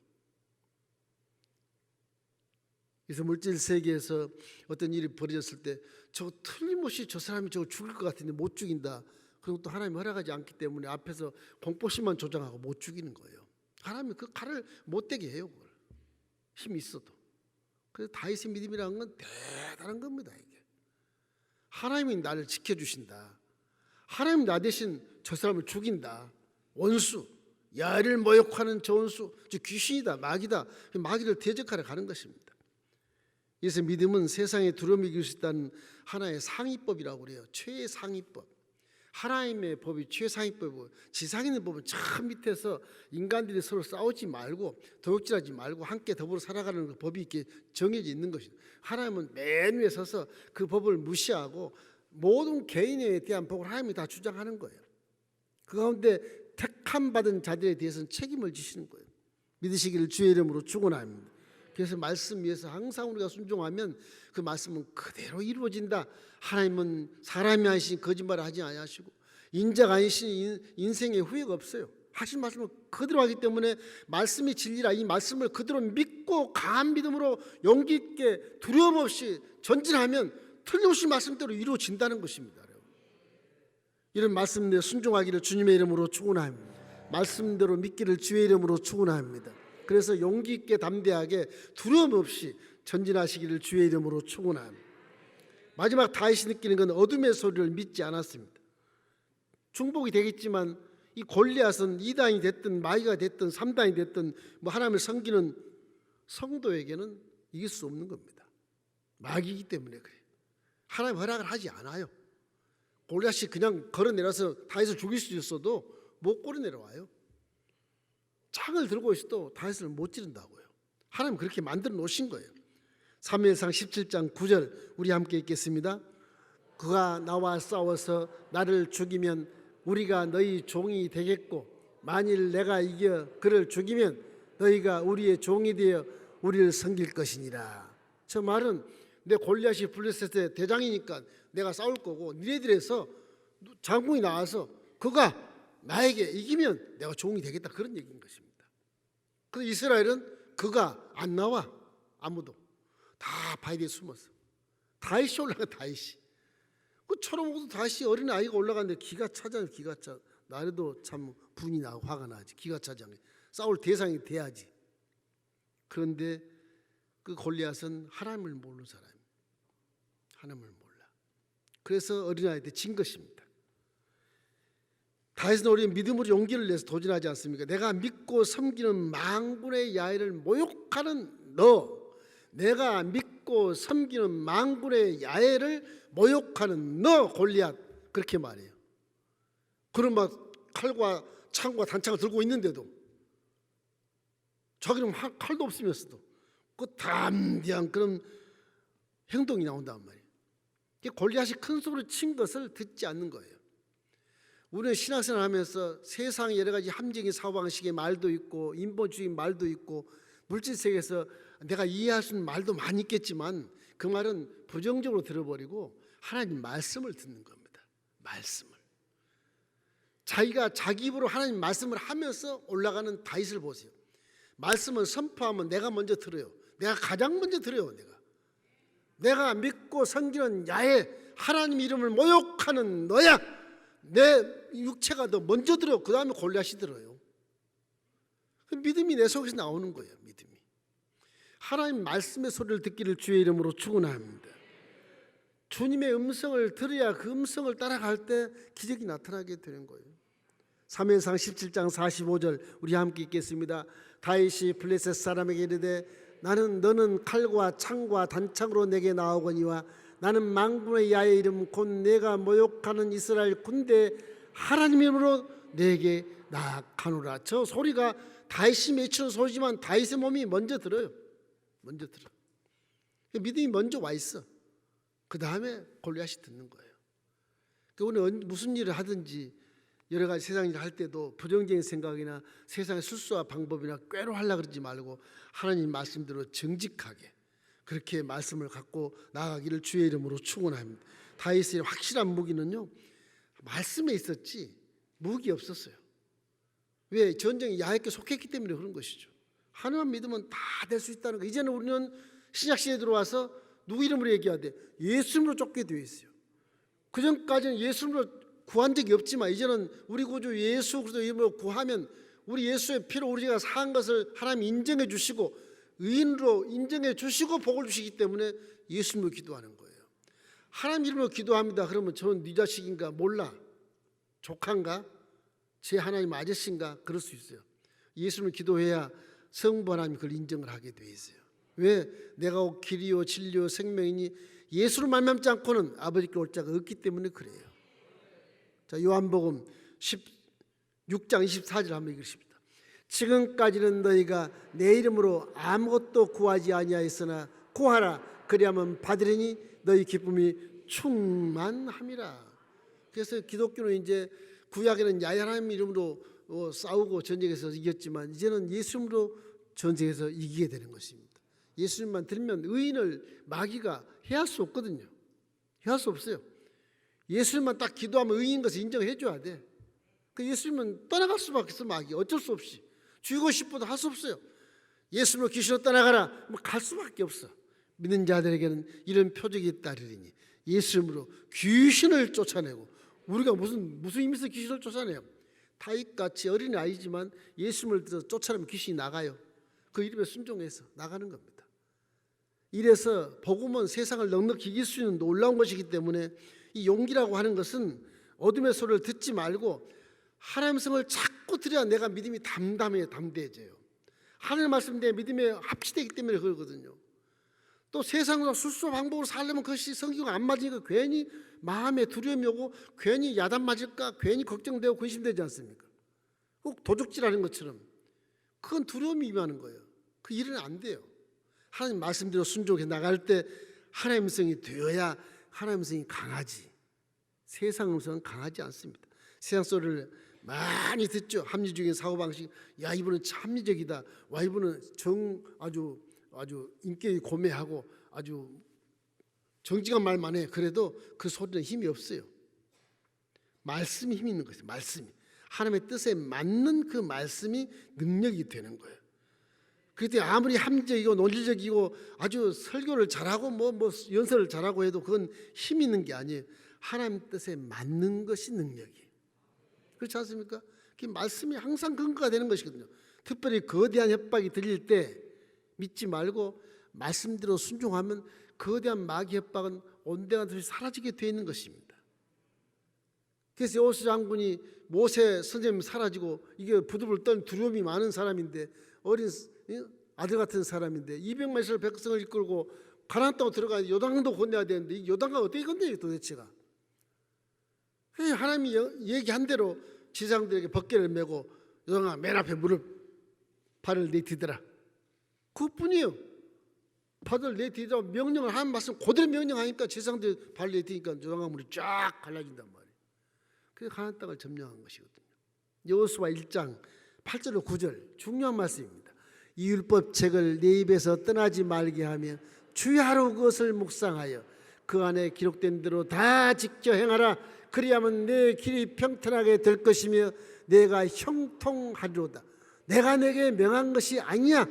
그래서 물질 세계에서 어떤 일이 벌어졌을 때 저 틀림없이 저 사람이 저거 죽일 것 같은데 못 죽인다. 그리고 또 하나님이 허락하지 않기 때문에 앞에서 공포심만 조장하고 못 죽이는 거예요. 하나님이 그 칼을 못 대게 해요. 그걸. 힘이 있어도. 그래서 다윗의 믿음이라는 건 대단한 겁니다. 이게. 하나님이 나를 지켜주신다. 하나님 나 대신 저 사람을 죽인다. 원수, 야를 모욕하는 저 원수, 저 귀신이다, 마귀다. 마귀를 대적하러 가는 것입니다. 그래서 믿음은 세상에 두려움이 이길 수 있다는 하나의 상위법이라고 그래요. 최상위법. 하나님의 법이 최상위법이고 지상에 있는 법은 저 밑에서 인간들이 서로 싸우지 말고 도둑질하지 말고 함께 더불어 살아가는 그 법이 이렇게 정해져 있는 것입니다. 하나님은 맨 위에 서서 그 법을 무시하고 모든 개인에 대한 법을 하나님이 다 주장하는 거예요. 그 가운데 택함 받은 자들에 대해서는 책임을 지시는 거예요. 믿으시기를 주의 이름으로 축원합니다. 그래서 말씀 위에서 항상 우리가 순종하면 그 말씀은 그대로 이루어진다. 하나님은 사람이 하신 거짓말을 하지 아니하시고 인자가 아니신 인생에 후회가 없어요. 하신 말씀을 그대로 하기 때문에 말씀이 진리라 이 말씀을 그대로 믿고 강한 믿음으로 용기 있게 두려움 없이 전진하면 틀림없이 말씀대로 이루어진다는 것입니다. 이런 말씀대로 순종하기를 주님의 이름으로 축원합니다. 말씀대로 믿기를 주의 이름으로 축원합니다. 그래서 용기 있게 담대하게 두려움 없이 전진하시기를 주의 이름으로 축원합니다. 마지막 다윗이 느끼는 건 어둠의 소리를 믿지 않았습니다. 중복이 되겠지만 이 골리앗은 2단이 됐든 마귀가 됐든 3단이 됐든 하나님을 섬기는 성도에게는 이길 수 없는 겁니다. 마귀이기 때문에 그래요. 하나님 허락을 하지 않아요. 골리앗이 그냥 걸어내려서 다윗을 죽일 수 있어도 못 걸어내려와요. 창을 들고 있어도 다윗을 못 지른다고요. 하나님 그렇게 만들어 놓으신 거예요. 사무엘상 17장 9절 우리 함께 읽겠습니다. 그가 나와 싸워서 나를 죽이면 우리가 너희 종이 되겠고 만일 내가 이겨 그를 죽이면 너희가 우리의 종이 되어 우리를 섬길 것이니라. 저 말은 내 골리앗이 블레셋의 대장이니까 내가 싸울 거고 니네들에서 장군이 나와서 그가 나에게 이기면 내가 종이 되겠다 그런 얘기인 것입니다. 그래서 이스라엘은 그가 안 나와. 아무도 다 바위에 숨었어. 다윗이 올라가. 다윗이 그 처럼 다윗이 어린 아이가 올라가는데 기가 차잖아요. 기가 차. 나래도 참 분이 나고 화가 나지. 기가 차지 않게 싸울 대상이 돼야지. 그런데 그 골리앗은 하나님을 모르는 사람이에요. 하나님을 몰라. 그래서 어린아이 때 진 것입니다. 다윗은 우리 믿음으로 용기를 내서 도전하지 않습니까? 내가 믿고 섬기는 만군의 야훼를 모욕하는 너, 내가 믿고 섬기는 만군의 야훼를 모욕하는 너 골리앗, 그렇게 말해요. 그런 막 칼과 창과 단창을 들고 있는데도, 자기는 칼도 없으면서도 그 담대한 그런 행동이 나온단 말이에요. 골리앗이 큰 소리를 친 것을 듣지 않는 거예요. 우리는 신앙생활 하면서 세상에 여러 가지 함정의 사고방식의 말도 있고 인본주의 말도 있고 물질 세계에서 내가 이해할 수 있는 말도 많이 있겠지만 그 말은 부정적으로 들어버리고 하나님 말씀을 듣는 겁니다. 말씀을. 자기가 자기 입으로 하나님 말씀을 하면서 올라가는 다윗을 보세요. 말씀을 선포하면 내가 먼저 들어요. 내가 가장 먼저 들어요. 내가 믿고 섬기는 야훼, 하나님 이름을 모욕하는 너야. 내 육체가 더 먼저 들어요. 그 다음에 골리앗이 들어요. 믿음이 내 속에서 나오는 거예요. 믿음이. 하나님 말씀의 소리를 듣기를 주의 이름으로 축원합니다. 주님의 음성을 들어야 그 음성을 따라갈 때 기적이 나타나게 되는 거예요. 사무엘상 17장 45절 우리 함께 읽겠습니다. 다윗이 블레셋 사람에게 이르되 너는 칼과 창과 단창으로 내게 나오거니와 나는 만군의 야훼 이름 곧 내가 모욕하는 이스라엘 군대 하나님 이름으로 내게 나아가노라. 저 소리가 다윗이 외치는 소리지만 다윗의 몸이 먼저 들어요. 먼저 들어. 믿음이 먼저 와 있어. 그 다음에 골리앗이 듣는 거예요. 우리는 무슨 일을 하든지 여러 가지 세상 일을 할 때도 부정적인 생각이나 세상의 술수와 방법이나 꾀로 하려고 그러지 말고 하나님 말씀대로 정직하게 그렇게 말씀을 갖고 나아가기를 주의 이름으로 축원합니다. 다윗의 확실한 무기는요, 말씀에 있었지 무기 없었어요. 왜? 전쟁이 야훼께 속했기 때문에 그런 것이죠. 하나님만 믿으면 다 될 수 있다는 거. 이제는 우리는 신약시대에 들어와서 누구 이름으로 얘기해야 돼? 예수 이름으로 쫓게 되어 있어요. 그전까지는 예수 이름으로 구한 적이 없지만 이제는 우리 구주 예수 그리스도 이름으로 구하면 우리 예수의 피로 우리가 산 것을 하나님 인정해 주시고 의인으로 인정해 주시고 복을 주시기 때문에 예수 이름으로 기도하는 거예요. 하나님 이름으로 기도합니다. 그러면 저는 네 자식인가? 몰라. 조카인가? 제 하나님 아저씨인가? 그럴 수 있어요. 예수 이름으로 기도해야 성부 하나님이 그걸 인정을 하게 돼 있어요. 왜? 내가 곧 길이요 진리요 생명이니 예수로 말미암지 않고는 아버지께 올 자가 없기 때문에 그래요. 자, 요한복음 16장 24절 한번 읽으십니다. 지금까지는 너희가 내 이름으로 아무것도 구하지 아니하였으나 구하라 그리하면 받으리니 너희 기쁨이 충만함이라. 그래서 기독교는 이제 구약에는 야훼 하나님 이름으로 싸우고 전쟁에서 이겼지만 이제는 예수 이름으로 전쟁에서 이기게 되는 것입니다. 예수님만 들면 의인을 마귀가 해할 수 없거든요. 해할 수 없어요. 예수님만 딱 기도하면 의인 것을 인정해 줘야 돼. 그 예수님은 떠나갈 수밖에 없어. 마귀 어쩔 수 없이 죽이고 싶어도 할 수 없어요. 예수님으로 귀신으로 떠나가라 뭐 갈 수밖에 없어. 믿는 자들에게는 이런 표적이 따르리니 예수님으로 귀신을 쫓아내고. 우리가 무슨 의미에서 귀신을 쫓아내요? 다윗같이 어린 아이지만 예수님을 들어 쫓아내면 귀신이 나가요. 그 이름에 순종해서 나가는 겁니다. 이래서 복음은 세상을 넉넉히 이길 수 있는 놀라운 것이기 때문에 이 용기라고 하는 것은 어둠의 소리를 듣지 말고 하나님의 성을 자꾸 들여야 내가 믿음이 담대해져요. 하나님의 말씀 내 믿음에 합치되기 때문에 그러거든요. 또 세상으로 술수 방법으로 살려면 그것이 성경과 안 맞으니까 괜히 마음에 두려움이 오고 괜히 야단 맞을까 괜히 걱정되고 근심되지 않습니까? 꼭 도적질하는 것처럼 그건 두려움이 임하는 거예요. 그 일은 안 돼요. 하나님 말씀대로 순종해 나갈 때 하나님의 음성이 되어야 하나님의 음성이 강하지. 세상 음성은 강하지 않습니다. 세상 소리를 많이 듣죠. 합리적인 사고방식. 야, 이분은 합리적이다. 와, 이분은 아주 인격이 고매하고 아주 정직한 말만 해. 그래도 그 소리는 힘이 없어요. 말씀이 힘이 있는 것이에요. 말씀이. 하나님의 뜻에 맞는 그 말씀이 능력이 되는 거예요. 그때 아무리 합리적이고 논리적이고 아주 설교를 잘하고 뭐 연설을 잘하고 해도 그건 힘이 있는 게 아니에요. 하나님 뜻에 맞는 것이 능력이에요. 그렇지 않습니까? 그 말씀이 항상 근거가 되는 것이거든요. 특별히 거대한 협박이 들릴 때 믿지 말고 말씀대로 순종하면 거대한 마귀 협박은 온데간 듯이 사라지게 되어 있는 것입니다. 그래서 여호수 장군이 모세 선생님 사라지고 이게 부들부들 떨는 두려움이 많은 사람인데, 어린 아들 같은 사람인데 200만 이스라엘 백성을 이끌고 가나안 땅으로 들어가 요단강도 건너야 되는데 이 요단강 어떻게 건너요 도대체가? 하나님이 얘기한 대로 지상들에게 벗개를 메고 요단강 맨 앞에 발을 내디뎌라, 그뿐이에요. 발을 내디뎌 명령을 하는 말씀 그대로 명령하니까 지상들 발을 내디디니까 요단강 물이 쫙 갈라진단 말이에요. 그래서 가나안 땅을 점령한 것이거든요. 여호수아 1장 8절로 9절 중요한 말씀입니다. 이 율법책을 내 입에서 떠나지 말게 하며 주야로 그것을 묵상하여 그 안에 기록된 대로 다 지켜 행하라. 그리하면 내 길이 평탄하게 될 것이며 내가 형통하리로다. 내가 내게 명한 것이 아니야.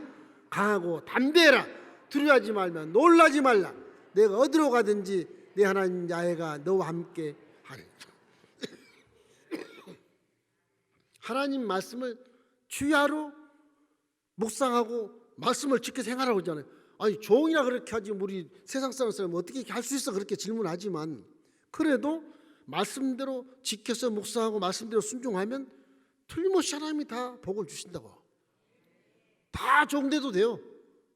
강하고 담대해라. 두려워하지 말며 놀라지 말라. 내가 어디로 가든지 내 하나님 야훼가 너와 함께 하리라. 하나님 말씀을 주야로 묵상하고 말씀을 지켜서 행하라고 하잖아요. 아니 종이라 그렇게 하지 우리 세상 사람 어떻게 할 수 있어? 그렇게 질문하지만 그래도 말씀대로 지켜서 묵상하고 말씀대로 순종하면 틀림없이 하나님이 다 복을 주신다고. 다 종돼도 돼요.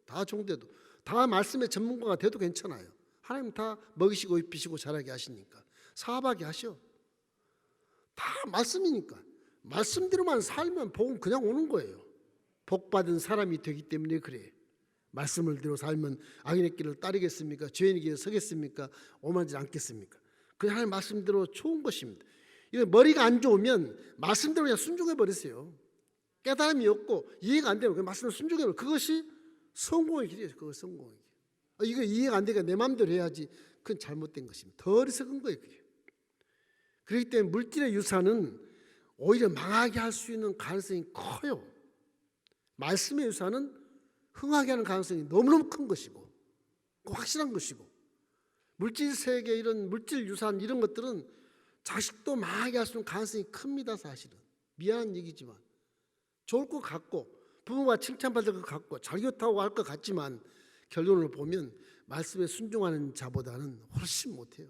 다 종돼도. 다 말씀의 전문가가 돼도 괜찮아요. 하나님 다 먹이시고 입히시고 자라게 하시니까 사업하게 하셔. 다 말씀이니까. 말씀대로만 살면 복은 그냥 오는 거예요. 복받은 사람이 되기 때문에 그래. 말씀을 대로 살면 악인의 길을 따르겠습니까? 죄인의 길에 서겠습니까? 오만하지 않겠습니까? 그냥 하나님 말씀대로 좋은 것입니다. 이거 머리가 안 좋으면 말씀대로 그냥 순종해 버리세요. 깨달음이 없고 이해가 안 되면 그 말씀을 순종해 버려. 그것이 성공의 길이에요. 그거 성공의 길. 이거 이해가 안 되니까 내 마음대로 해야지. 그건 잘못된 것입니다. 더 어리석은 거예요. 그게. 그렇기 때문에 물질의 유산은 오히려 망하게 할 수 있는 가능성이 커요. 말씀의 유산은 흥하게 하는 가능성이 너무너무 큰 것이고 확실한 것이고, 물질 세계 이런 물질 유산 이런 것들은 자식도 망하게 할 수 있는 가능성이 큽니다. 사실은 미안한 얘기지만 좋을 것 같고 부모가 칭찬받을 것 같고 잘 좋다고 할 것 같지만 결론을 보면 말씀에 순종하는 자보다는 훨씬 못해요.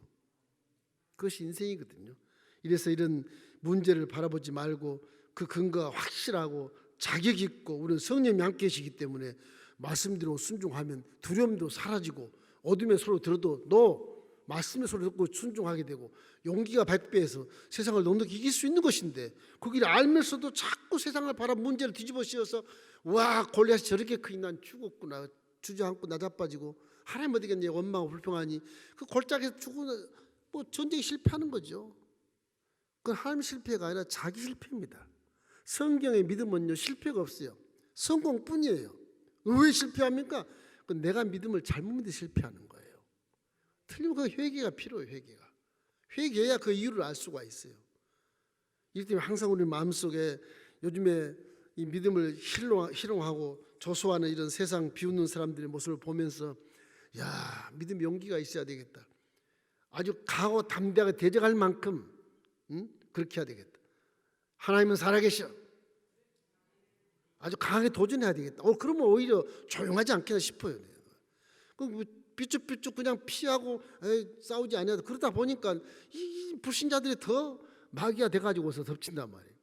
그것이 인생이거든요. 이래서 이런 문제를 바라보지 말고 그 근거가 확실하고 자격 있고 우리는 성령이 함께 계시기 때문에 말씀대로 순종하면 두려움도 사라지고 어둠의 소리 들어도 너 말씀의 소리 듣고 순종하게 되고 용기가 100배에서 세상을 넉넉히 이길 수 있는 것인데 거기를 알면서도 자꾸 세상을 바라 문제를 뒤집어 씌워서 와 골리앗이 저렇게 크니 난 죽었구나 주저앉고 나자빠지고 하나님 어디 겠냐 원망하고 불평하니 그 골짜기에서 죽고 뭐 전쟁이 실패하는 거죠. 그건 하나님 실패가 아니라 자기 실패입니다. 성경의 믿음은요 실패가 없어요. 성공뿐이에요. 왜 실패합니까? 그건 내가 믿음을 잘못 믿어 실패하는 거예요. 틀리면 그 회개가 필요해요. 회개해야 그 이유를 알 수가 있어요. 이렇기 때문에 항상 우리 마음속에 요즘에 이 믿음을 희롱하고 조소하는 이런 세상 비웃는 사람들의 모습을 보면서 야 믿음 용기가 있어야 되겠다. 아주 강하고 담대하게 대적할 만큼 그렇게 해야 되겠다. 하나님은 살아계셔. 아주 강하게 도전해야 되겠다. 그러면 오히려 조용하지 않겠나 싶어요. 그 삐쭉삐쭉 그냥 피하고 싸우지 않아도 그러다 보니까 이 불신자들이 더 마귀가 돼가지고서 덮친단 말이에요.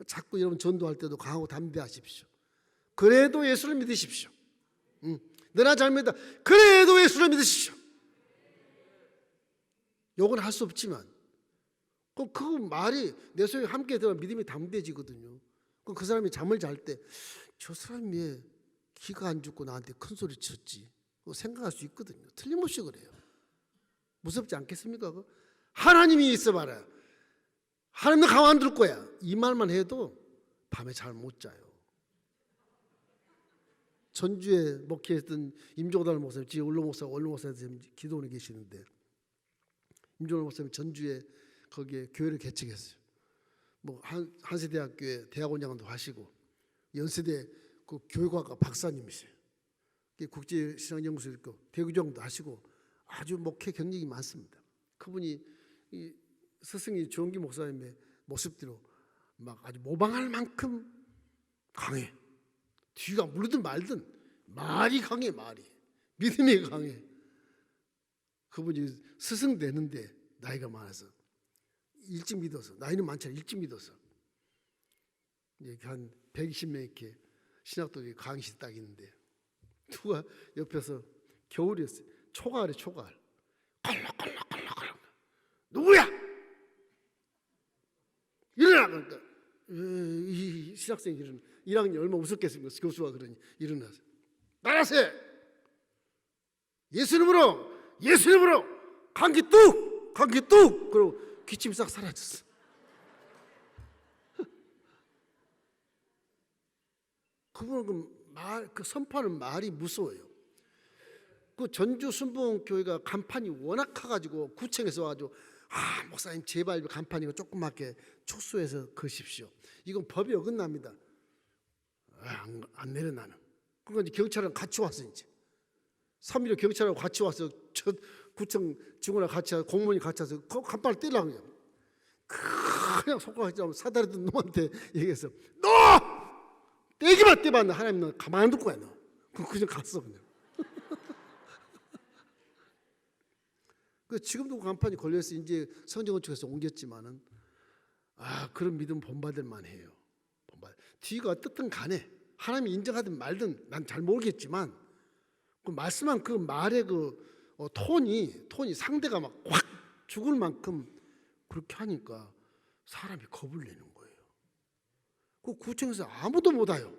자꾸 여러분 전도할 때도 강하고 담대하십시오. 그래도 예수를 믿으십시오. 너나 잘 믿다. 그래도 예수를 믿으십시오. 욕은 할 수 없지만 그 말이 내 속에 함께 들어가 믿음이 담대해지거든요. 그 사람이 잠을 잘 때 저 사람이 왜 기가 안 죽고 나한테 큰 소리 쳤지 생각할 수 있거든요. 틀림없이 그래요. 무섭지 않겠습니까? 하나님이 있어봐라. 하나님은 가만 안 둘 거야. 이 말만 해도 밤에 잘 못 자요. 전주에 목회했던 임종달 목사님, 지금 원로 목사님 기도원에 계시는데 임종달 목사님 전주에 거기에 교회를 개척했어요. 뭐 한세대학교에 대학원장도 하시고 연세대 그 교육학과 박사님이세요. 국제신앙연구소 있고 대구정도 하시고 아주 목회 경력이 많습니다. 그분이 이 스승이 조은기 목사님의 모습대로 막 아주 모방할 만큼 강해. 뒤가 물든 말든 말이 강해. 말이 믿음이 강해. 그분이 스승 되는데 나이가 많아서 일찍 믿어서, 나이는 많잖아. 일찍 믿어서 이제 한 120명 이렇게 신학도에 강의실 딱 있는데 누가 옆에서 겨울이었어요. 초가을에 초가을. 꼴록꼴록꼴록 누구야? 일어나. 그러니까 이 신학생이 일어나. 1학년 얼마나 웃었겠습니까? 교수가 그러니 일어나서 나라세 예수님으로 감기 뚝 그러고 기침이 싹 사라졌어. 그분은 그 선포하는 말이 무서워요. 그 전주 순복음교회가 간판이 워낙 커가지고 구청에서 와가지고 목사님 제발 간판이고 조그맣게 축소해서 거십시오. 이건 법이 어긋납니다. 안 내려 나는. 그러니까 이제 경찰은 같이 왔어. 이제 3.15 경찰하고 같이 와서 저 구청 직원하고 같이 와서 공무원이 같이 와서 그 간판을 떼려고 그냥 손가락질 사다리던 놈한테 얘기해서 너 떼기만 떼봤는데 하나님 너 가만 안 둘 거야. 너 그냥 갔어. 그냥. 지금도 간판이 걸려서 이제 성정원측에서 옮겼지만은 그런 믿음 본받을 만해요. 뒤가 어떻든 간에 하나님이 인정하든 말든 난 잘 모르겠지만 그 말씀한 그 말의 톤이 상대가 막 확 죽을 만큼 그렇게 하니까 사람이 겁을 내는 거예요. 그 구청에서 아무도 못 와요.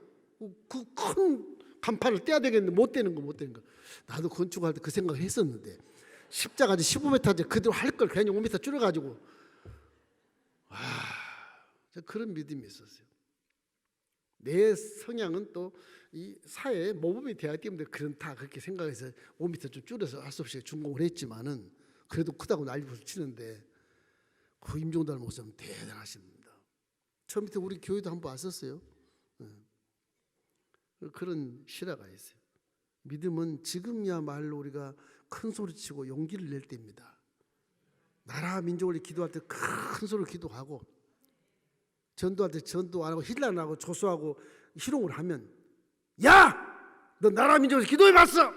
그 큰 간판을 떼야 되겠는데 못 떼는 거. 나도 건축할 때 그 생각을 했었는데 십자가지 15m짜리 그대로 할 걸 괜히 5m 줄여가지고 그런 믿음이 있었어요. 내 성향은 또 이 사회에 모범이 돼야 때문에 그렇다 그렇게 생각해서 5m 좀 줄여서 할 수 없이 준공을 했지만은 그래도 크다고 난리부터 치는데 그 임종달 목사님 대단하십니다. 처음부터 우리 교회도 한번 왔었어요. 그런 실화가 있어요. 믿음은 지금이야말로 우리가 큰 소리치고 용기를 낼 때입니다. 나라 민족을 기도할 때 큰 소리로 기도하고 전도할 때 전도 안 하고 힐 안 하고 조소하고 희롱을 하면 야! 너 나라 민족을 기도해봤어!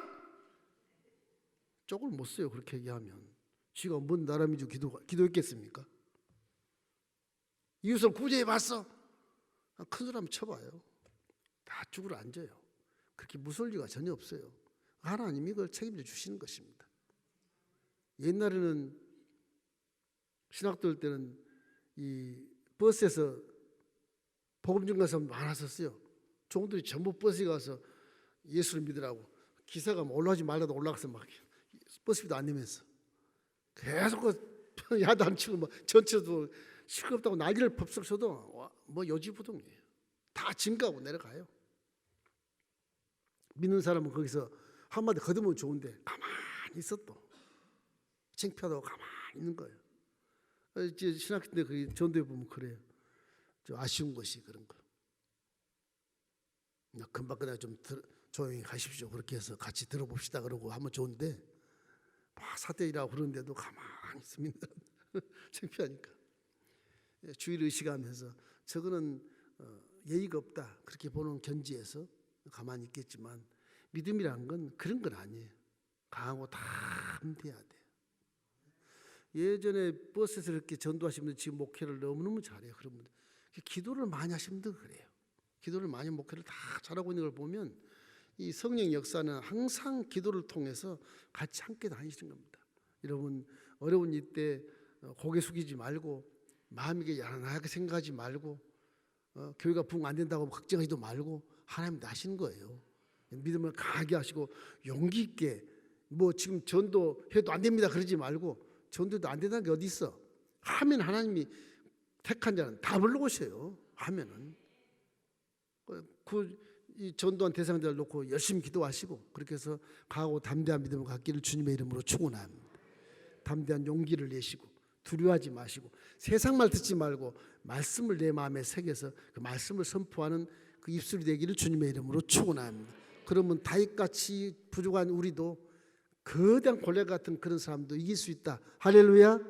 쪽을 못 써요. 그렇게 얘기하면 지가 뭔 나라 민족 기도했겠습니까? 이웃을 구제해봤어? 큰 소리 한번 쳐봐요. 다 죽으러 앉아요. 그렇게 무서울 리가 전혀 없어요. 하나님이 그걸 책임져 주시는 것입니다. 옛날에는 신학들 때는 이 버스에서 복음 전하는 사람 많았었어요. 종들이 전부 버스에 가서 예수를 믿으라고 기사가 올라가지 말라도 올라가서 막 버스비도 안 내면서 계속 그 야단 치고 막 전체도 시끄럽다고 난리를 법석 쳐도 뭐 요지부동이에요. 다 증가하고 내려가요. 믿는 사람은 거기서 한마디 거두면 좋은데 가만히 있어. 또 창피하다고 가만히 있는 거예요. 이제 신학교 때 그 전도에 보면 그래요. 좀 아쉬운 것이 그런 거. 금방 그냥 좀 조용히 가십시오. 그렇게 해서 같이 들어봅시다 그러고 하면 좋은데 막 사대이라고 그러는데도 가만히 있습니다. 창피하니까. 주의를 의식하면서 저거는 예의가 없다 그렇게 보는 견지에서 가만히 있겠지만 믿음이란 건 그런 건 아니에요. 강하고 담대해야 돼요. 예전에 버스에서 이렇게 전도하신 분들 지금 목회를 너무너무 잘해요. 그런 분들 기도를 많이 하신 분들 그래요. 기도를 많이 목회를 다 잘하고 있는 걸 보면 이 성령 역사는 항상 기도를 통해서 같이 함께 다니시는 겁니다. 여러분 어려운 이때 고개 숙이지 말고 마음이 야란하게 생각하지 말고 교회가 부흥 안 된다고 걱정하지도 말고 하나님 나시는 거예요. 믿음을 강하게 하시고 용기 있게 뭐 지금 전도해도 안 됩니다 그러지 말고 전도도 안 된다는 게 어디 있어. 하면 하나님이 택한 자는 다 불러오셔요. 하면은 이 전도한 대상자를 놓고 열심히 기도하시고 그렇게 해서 강하고 담대한 믿음을 갖기를 주님의 이름으로 축원합니다. 담대한 용기를 내시고 두려워하지 마시고 세상 말 듣지 말고 말씀을 내 마음에 새겨서 그 말씀을 선포하는 그 입술이 되기를 주님의 이름으로 축원합니다. 그러면 다윗같이 부족한 우리도 거대한 골리앗 같은 그런 사람도 이길 수 있다. 할렐루야.